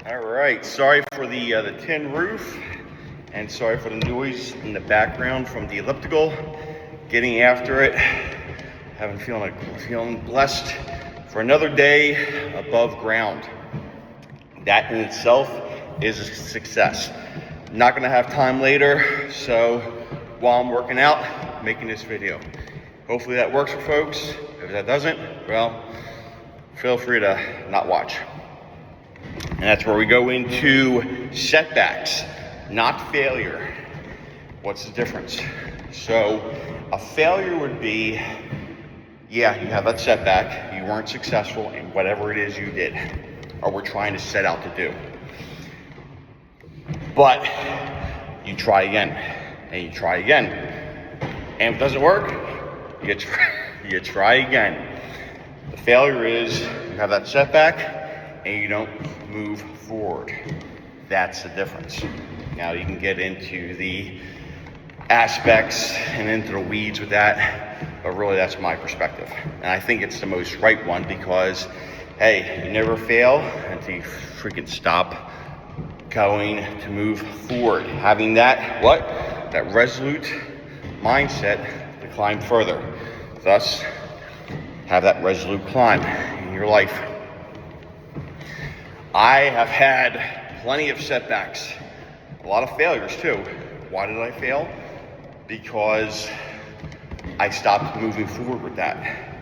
All right, sorry for the tin roof, and sorry for the noise in the background from the elliptical. Getting after it, feeling blessed for another day above ground. That in itself is a success. Not gonna have time later, so while I'm working out, making this video. Hopefully that works for folks. If that doesn't, well, feel free to not watch. And that's where we go into setbacks, not failure. What's the difference? So a failure would be, yeah, you have that setback, you weren't successful in whatever it is you did or were trying to set out to do. But you try again, and you try again. And if it doesn't work, you try again. The failure is you have that setback and you don't move forward. That's the difference. Now you can get into the aspects and into the weeds with that, but really that's my perspective. And I think it's the most right one because, hey, you never fail until you freaking stop going to move forward. Having that resolute mindset to climb further. Thus, have that resolute climb in your life. I have had plenty of setbacks, a lot of failures too. Why did I fail? Because I stopped moving forward with that.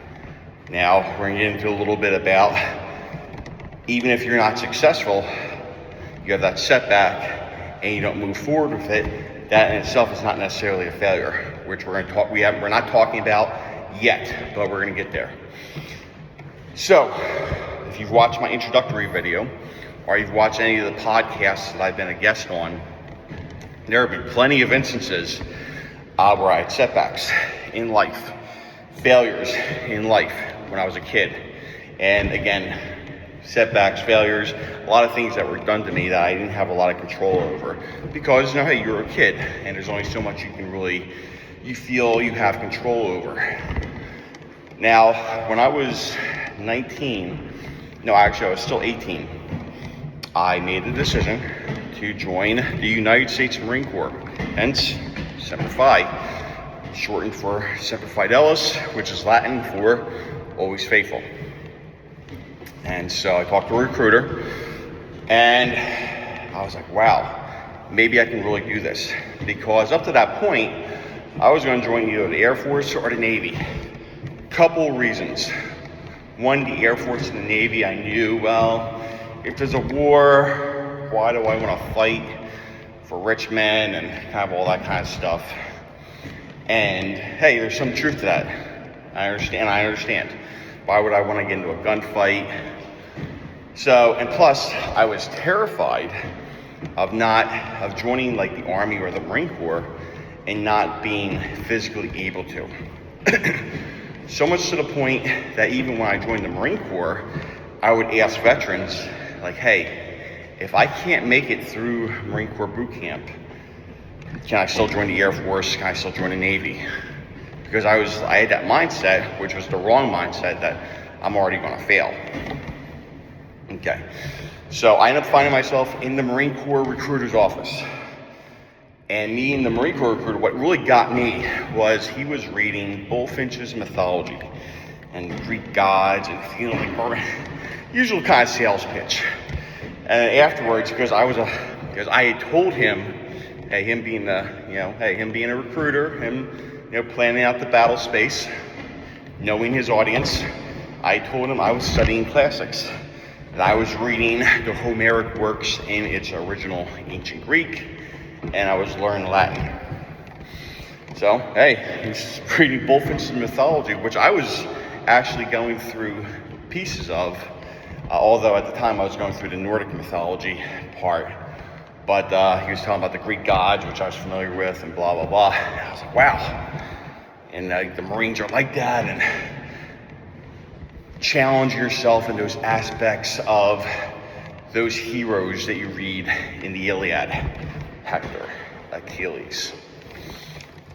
Now, we're going to get into a little bit about, even if you're not successful, you have that setback and you don't move forward with it, that in itself is not necessarily a failure, which we're not talking about yet, but we're going to get there. So, if you've watched my introductory video, or you've watched any of the podcasts that I've been a guest on, there have been plenty of instances where I had setbacks in life, failures in life when I was a kid. And again, setbacks, failures, a lot of things that were done to me that I didn't have a lot of control over. Because, hey, you're a kid, and there's only so much you feel you have control over. Now, when I was 19, I was still 18, I made the decision to join the United States Marine Corps, hence Semper Fi, shortened for Semper Fidelis, which is Latin for always faithful. And so I talked to a recruiter, and I was like, wow, maybe I can really do this. Because up to that point, I was going to join either the Air Force or the Navy. Couple reasons. One, the Air Force and the Navy, I knew, well, if there's a war, why do I want to fight for rich men and have all that kind of stuff? And hey, there's some truth to that. I understand. Why would I want to get into a gunfight? So, and plus, I was terrified of joining like the Army or the Marine Corps and not being physically able to. So much to the point that even when I joined the Marine Corps, I would ask veterans, like, hey, if I can't make it through Marine Corps boot camp, can I still join the Air Force? Can I still join the Navy? Because I had that mindset, which was the wrong mindset, that I'm already going to fail. Okay, so I ended up finding myself in the Marine Corps recruiter's office. And me and the Marine Corps recruiter, what really got me was he was reading Bullfinch's mythology and Greek gods and feeling like usual kind of sales pitch. And afterwards, because I had told him, hey, him being a recruiter, him planning out the battle space, knowing his audience, I told him I was studying classics. And I was reading the Homeric works in its original ancient Greek, and I was learning Latin. So, hey, he's reading Bullfinch's mythology, which I was actually going through pieces of, although at the time I was going through the Nordic mythology part. But he was talking about the Greek gods, which I was familiar with, and blah, blah, blah. And I was like, wow. And the Marines are like that, and challenge yourself in those aspects of those heroes that you read in the Iliad. Hector, Achilles,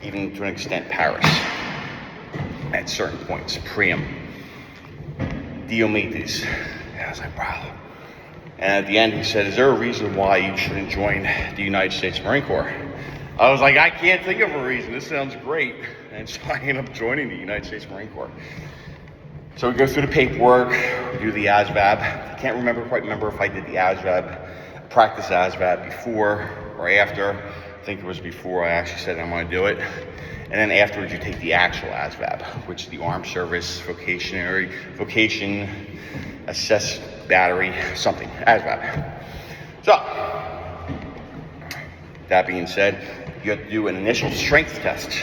even to an extent Paris, at certain points, Priam, Diomedes. And I was like, wow, And at the end, he said, "Is there a reason why you shouldn't join the United States Marine Corps?" I was like, "I can't think of a reason. This sounds great." And so I ended up joining the United States Marine Corps. So we go through the paperwork, we do the ASVAB. I can't quite remember if I did the ASVAB, practice ASVAB before or after. I think it was before I actually said I'm going to do it. And then afterwards you take the actual ASVAB, which is the Armed Service Vocation Assess Battery, something, ASVAB. So, that being said, you have to do an initial strength test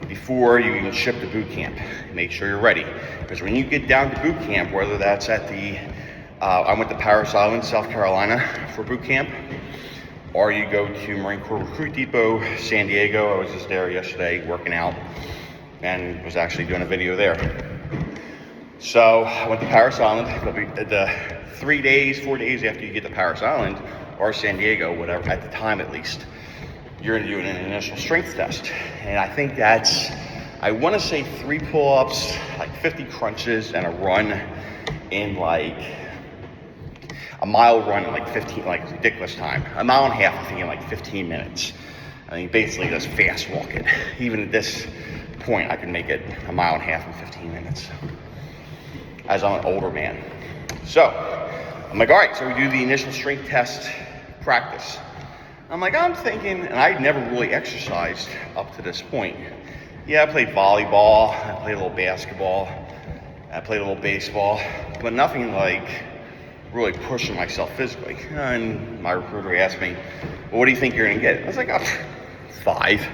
before you even ship to boot camp. Make sure you're ready. Because when you get down to boot camp, whether that's at I went to Parris Island, South Carolina for boot camp, or you go to Marine Corps Recruit Depot, San Diego. I was just there yesterday working out and was actually doing a video there. So I went to Parris Island. The 4 days after you get to Parris Island or San Diego, whatever, at the time at least, you're gonna do an initial strength test. And I think I wanna say 3 pull-ups, like 50 crunches, and a run in like, a mile run in like 15, like ridiculous time. A mile and a half, I think, in like 15 minutes. I mean, basically just fast walking. Even at this point, I can make it a mile and a half in 15 minutes, as I'm an older man. So, I'm like, all right, so we do the initial strength test practice. I'm thinking, and I'd never really exercised up to this point. Yeah, I played volleyball, I played a little basketball, I played a little baseball, but nothing like really pushing myself physically. And my recruiter asked me, "Well, what do you think you're gonna get?" I was like, 5.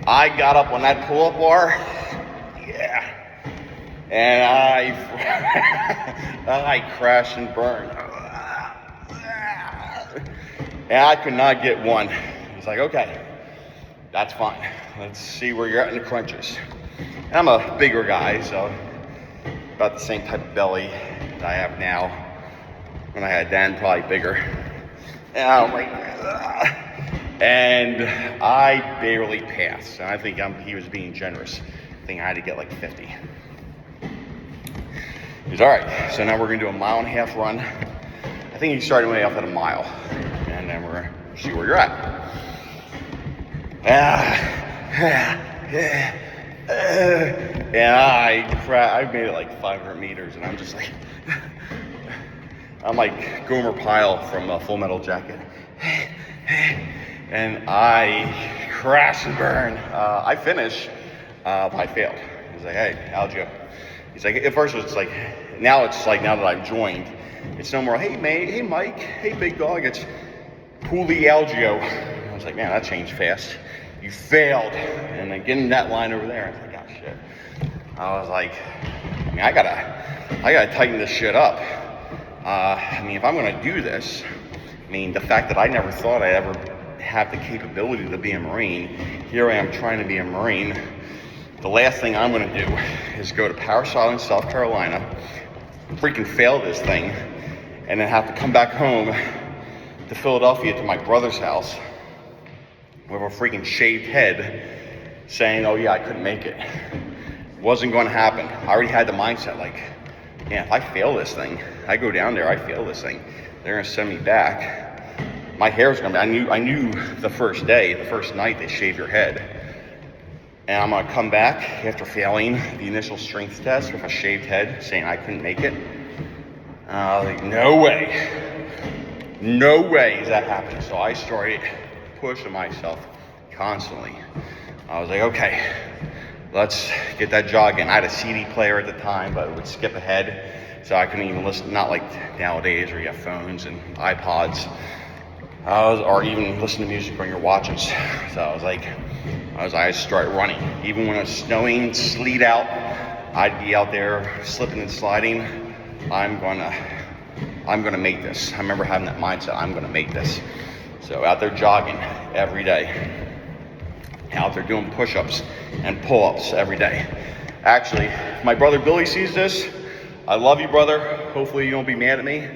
I got up on that pull-up bar, yeah, and I crashed and burned. And I could not get one. He's like, "Okay, that's fine. Let's see where you're at in the crunches." And I'm a bigger guy, so about the same type of belly that I have now. When I had Dan, probably bigger. And I'm like, ugh. And I barely passed. And I think he was being generous. I think I had to get like 50. He's all right. So now we're gonna do a mile and a half run. I think he started way off at a mile. And then we're gonna see where you're at. And I made it like 500 meters, and I'm just like, I'm like Gomer Pyle from Full Metal Jacket. And I crash and burn. I finish, but I failed. He's like, "Hey, Algio." He's like, at first it's like, now that I've joined, it's no more, "Hey, mate, hey, Mike, hey, big dog." It's Puli Algio. I was like, man, that changed fast. "You failed." And then getting that line over there, I was like, "Oh, shit." I was like, I gotta tighten this shit up. If I'm gonna do this, the fact that I never thought I'd ever have the capability to be a Marine, here I am trying to be a Marine. The last thing I'm gonna do is go to Parris Island, South Carolina, freaking fail this thing, and then have to come back home to Philadelphia to my brother's house with a freaking shaved head saying, "Oh yeah, I couldn't make it." Wasn't going to happen. I already had the mindset like, man, if I fail this thing, I go down there, I fail this thing, they're going to send me back. My hair's going to be, I knew the first night they shave your head. And I'm going to come back after failing the initial strength test with a shaved head saying I couldn't make it. I was like, no way is that happening. So I started pushing myself constantly. I was like, okay, let's get that jog in. I had a CD player at the time, but it would skip ahead, so I couldn't even listen, not like nowadays where you have phones and iPods, or even listen to music on your watches. So I started running. Even when it was snowing, sleet out, I'd be out there slipping and sliding. I'm gonna make this. I remember having that mindset, I'm gonna make this. So out there jogging every day. Out there doing push-ups and pull-ups every day. Actually, if my brother Billy sees this, I love you, brother. Hopefully you don't be mad at me.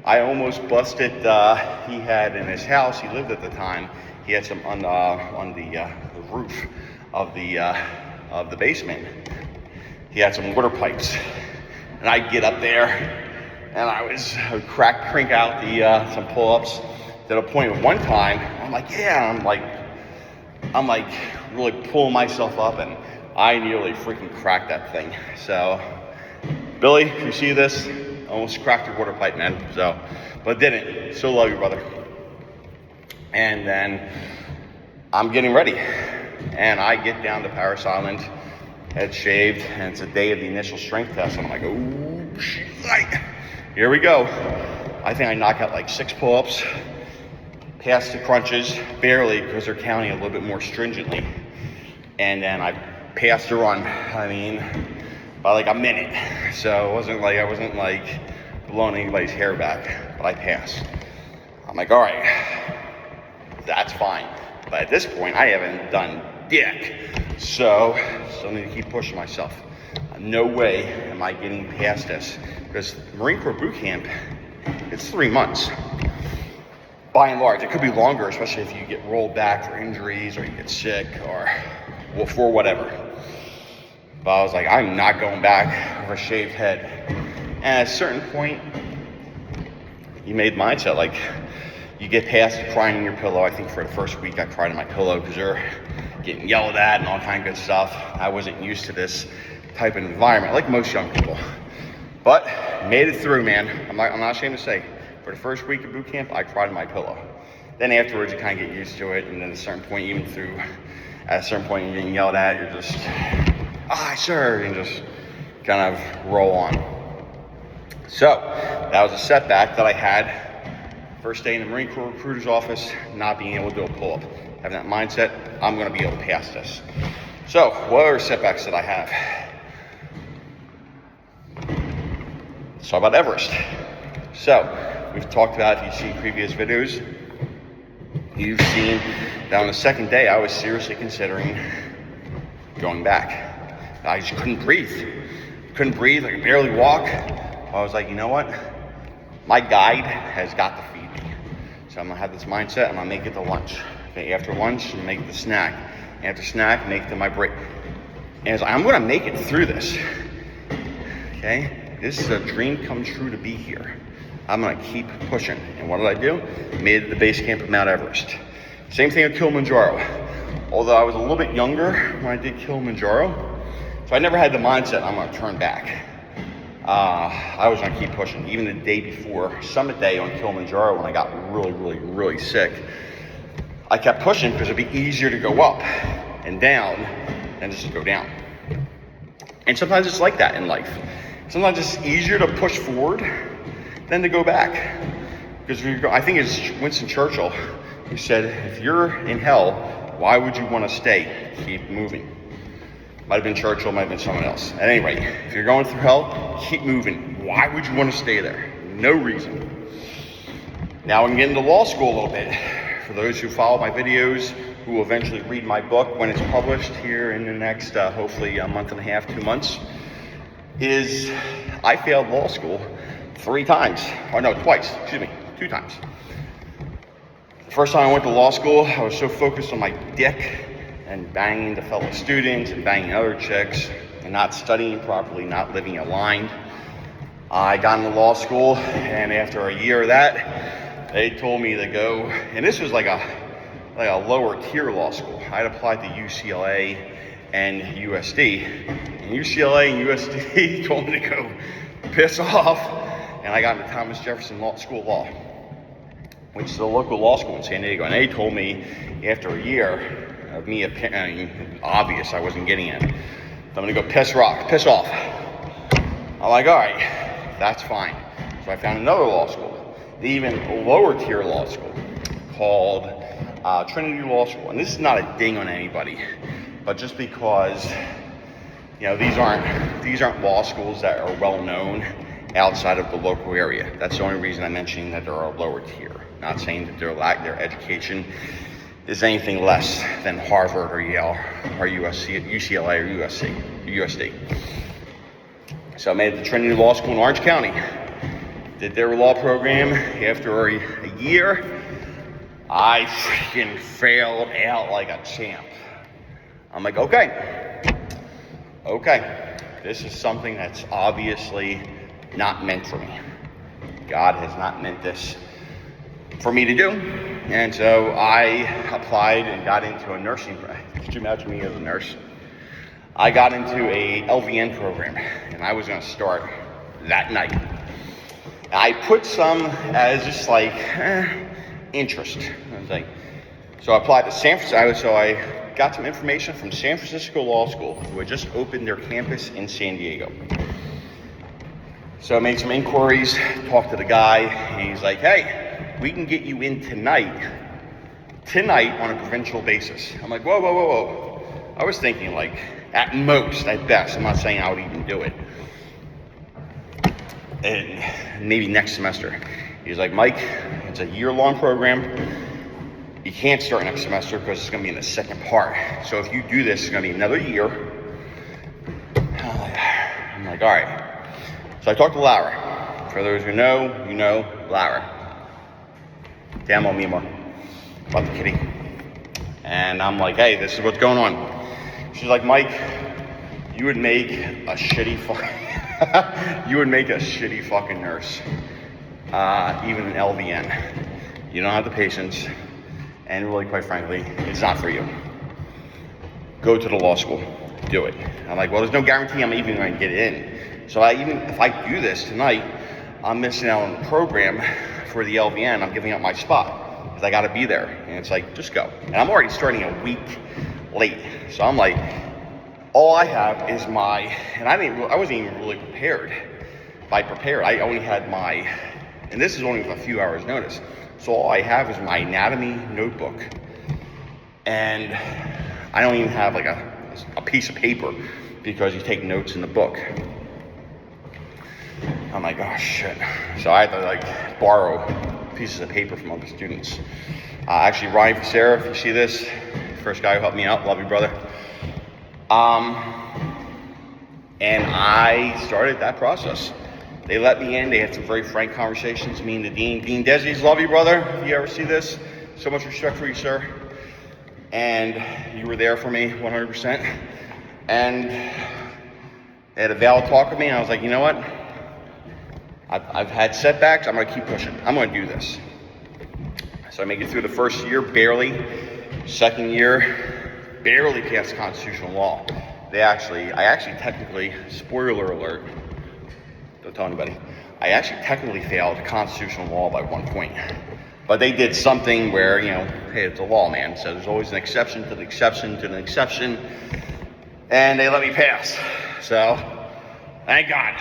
I almost busted, he had in his house, he lived at the time, he had some on the roof of the basement. He had some water pipes. And I'd get up there and I would crank out the some pull-ups to the point of one time, I'm like, yeah, I'm like really pulling myself up, and I nearly freaking cracked that thing. So, Billy, if you see this, I almost cracked your water pipe, man. So, but didn't. Still love you, brother. And then I'm getting ready, and I get down to Paris Island, head shaved, and it's a day of the initial strength test. And I'm like, oh, shit. Here we go. I think I knock out like 6 pull-ups, past the crunches, barely, because they're counting a little bit more stringently. And then I passed the run, by like a minute. So I wasn't like blowing anybody's hair back, but I passed. I'm like, all right, that's fine. But at this point, I haven't done dick. So I need to keep pushing myself. No way am I getting past this, because Marine Corps boot camp, it's 3 months. By and large, it could be longer, especially if you get rolled back for injuries or you get sick or for whatever. But I was like, I'm not going back with a shaved head. And at a certain point, you made mindset, like you get past crying in your pillow. I think for the first week I cried in my pillow because they're getting yelled at and all kind of good stuff. I wasn't used to this type of environment, like most young people. But made it through, man. I'm not ashamed to say, for the first week of boot camp, I cried in my pillow. Then afterwards, you kind of get used to it, and then at a certain point, you're getting yelled at, you're just, sir, and just kind of roll on. So that was a setback that I had. First day in the Marine Corps recruiter's office, not being able to do a pull-up. Having that mindset, I'm going to be able to pass this. So what other setbacks did I have? Let's talk about Everest. So we've talked about, if you've seen previous videos, you've seen that on the second day, I was seriously considering going back. I just couldn't breathe. I could barely walk. I was like, you know what? My guide has got to feed me. So I'm gonna have this mindset, I'm gonna make it to lunch. Okay, after lunch, I'm gonna make it to snack. After snack, make it to my break. And it's like, I'm gonna make it through this. Okay? This is a dream come true to be here. I'm gonna keep pushing. And what did I do? Made it to the base camp of Mount Everest. Same thing with Kilimanjaro. Although I was a little bit younger when I did Kilimanjaro, so I never had the mindset I'm gonna turn back. I was gonna keep pushing. Even the day before, summit day on Kilimanjaro, when I got really, really, really sick, I kept pushing because it'd be easier to go up and down than just to go down. And sometimes it's like that in life. Sometimes it's easier to push forward than to go back. Because I think it's Winston Churchill who said, if you're in hell, why would you want to stay? Keep moving. Might have been Churchill, might have been someone else. At any rate, if you're going through hell, keep moving. Why would you want to stay there? No reason. Now we can get into law school a little bit. For those who follow my videos, who will eventually read my book when it's published here in the next, hopefully a month and a half, 2 months, is I failed law school 2 times. The first time I went to law school, I was so focused on my dick and banging the fellow students and banging other chicks and not studying properly, not living aligned. I got into law school, and after a year of that, they told me to go, and this was like a lower tier law school. I'd applied to UCLA and USD, and UCLA and USD told me to go piss off, and I got into Thomas Jefferson School of Law, which is a local law school in San Diego, and they told me after a year of me, obvious I wasn't getting in, I'm gonna go piss off. I'm like, all right, that's fine. So I found another law school, the even lower tier law school, called Trinity Law School. And this is not a ding on anybody, but just because, these aren't law schools that are well known outside of the local area. That's the only reason I'm mentioning that they're a lower tier. Not saying that their education is anything less than Harvard or Yale or UCLA or USD. So I made it to Trinity Law School in Orange County. Did their law program. After a year, I freaking failed out like a champ. I'm like, okay, this is something that's obviously not meant for me. God has not meant this for me to do. And so I applied and got into a nursing. Could you imagine me as a nurse? I got into a LVN program, and I was going to start that night. I put some as just like interest. I was like, so I applied to San Francisco. So I got some information from San Francisco Law School, who had just opened their campus in San Diego. So I made some inquiries, talked to the guy, and he's like, hey, we can get you in tonight on a provincial basis. I'm like, whoa, whoa, whoa, whoa. I was thinking like, at most, at best, I'm not saying I would even do it. And maybe next semester. He's like, Mike, it's a year-long program. You can't start next semester because it's going to be in the second part. So if you do this, it's going to be another year. I'm like, all right. So I talked to Laura. For those who know, you know Laura. Damn on me more about the kitty. And I'm like, hey, this is what's going on. She's like, Mike, you would make a shitty fucking nurse, even an LVN. You don't have the patience, and really, quite frankly, it's not for you. Go to the law school, do it. I'm like, well, there's no guarantee I'm even going to get in. So if I do this tonight, I'm missing out on the program for the LVN. I'm giving up my spot because I got to be there. And it's like, just go. And I'm already starting a week late. So I'm like, all I have is and I wasn't even really prepared. By prepared, I only had and this is only with a few hours notice. So all I have is my anatomy notebook. And I don't even have like a piece of paper because you take notes in the book. I'm like, oh shit. So I had to like borrow pieces of paper from other students. Actually, Ryan Sarah, if you see this, first guy who helped me out, love you, brother. And I started that process. They let me in. They had some very frank conversations, me and the dean. Dean Desies, love you, brother. If you ever see this, so much respect for you, sir. And you were there for me 100%. And they had a valid talk with me, and I was like, you know what? I've had setbacks. I'm going to keep pushing. I'm going to do this. So I make it through the first year, barely. Second year, barely passed constitutional law. I actually technically, spoiler alert, don't tell anybody, I actually technically failed constitutional law by 1 point. But they did something where, hey, it's a law, man. So there's always an exception to the exception to the exception. And they let me pass. So, thank God.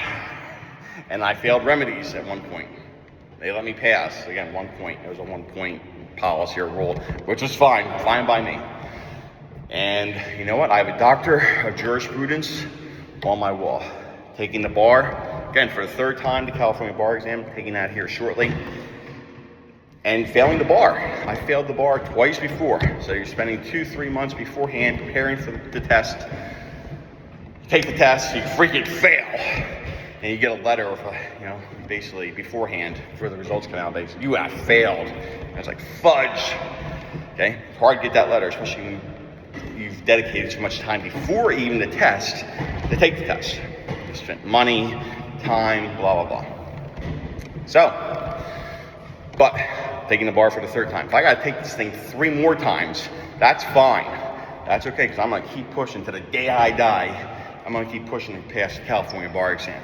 And I failed remedies at 1 point. They let me pass. Again, 1 point. It was a 1 point policy or rule, which was fine by me. And you know what? I have a doctor of jurisprudence on my wall. Taking the bar, again, for the third time, the California bar exam, taking that here shortly. And failing the bar. I failed the bar twice before. So you're spending 2-3 months beforehand preparing for the test. You take the test, you freaking fail. And you get a letter of, basically beforehand before the results come out. Basically, you have failed. And it's like, fudge. Okay? It's hard to get that letter, especially when you've dedicated so much time before even the test to take the test. You spent money, time, blah, blah, blah. So, but taking the bar for the third time. If I got to take this thing 3 more times, that's fine. That's okay, because I'm going to keep pushing to the day I die. I'm going to keep pushing to pass the California bar exam.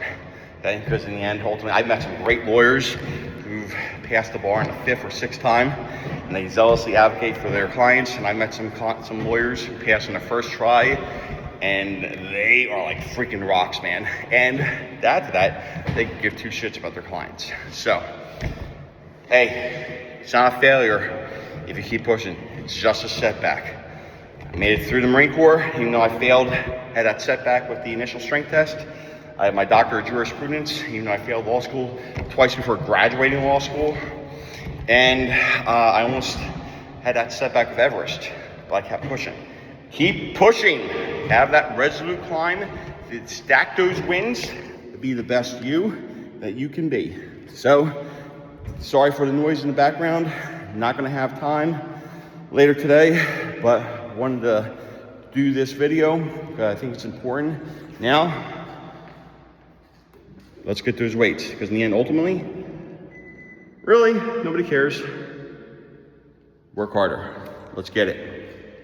Okay? Because in the end, ultimately, I've met some great lawyers who've passed the bar in the 5th or 6th time, and they zealously advocate for their clients. And I met some lawyers who passed on the first try, and they are like freaking rocks, man. And add to that, they give 2 shits about their clients. So, hey, it's not a failure if you keep pushing. It's just a setback. I made it through the Marine Corps, even though I had that setback with the initial strength test. I had my doctorate of jurisprudence, even though I failed law school twice before graduating law school. And I almost had that setback with Everest, but I kept pushing. Keep pushing. Have that resolute climb. Stack those wins to be the best you that you can be. So, sorry for the noise in the background. Not going to have time later today, but wanted to do this video because I think it's important. Now, let's get those weights, because in the end, ultimately, Really? Nobody cares. Work harder. Let's get it.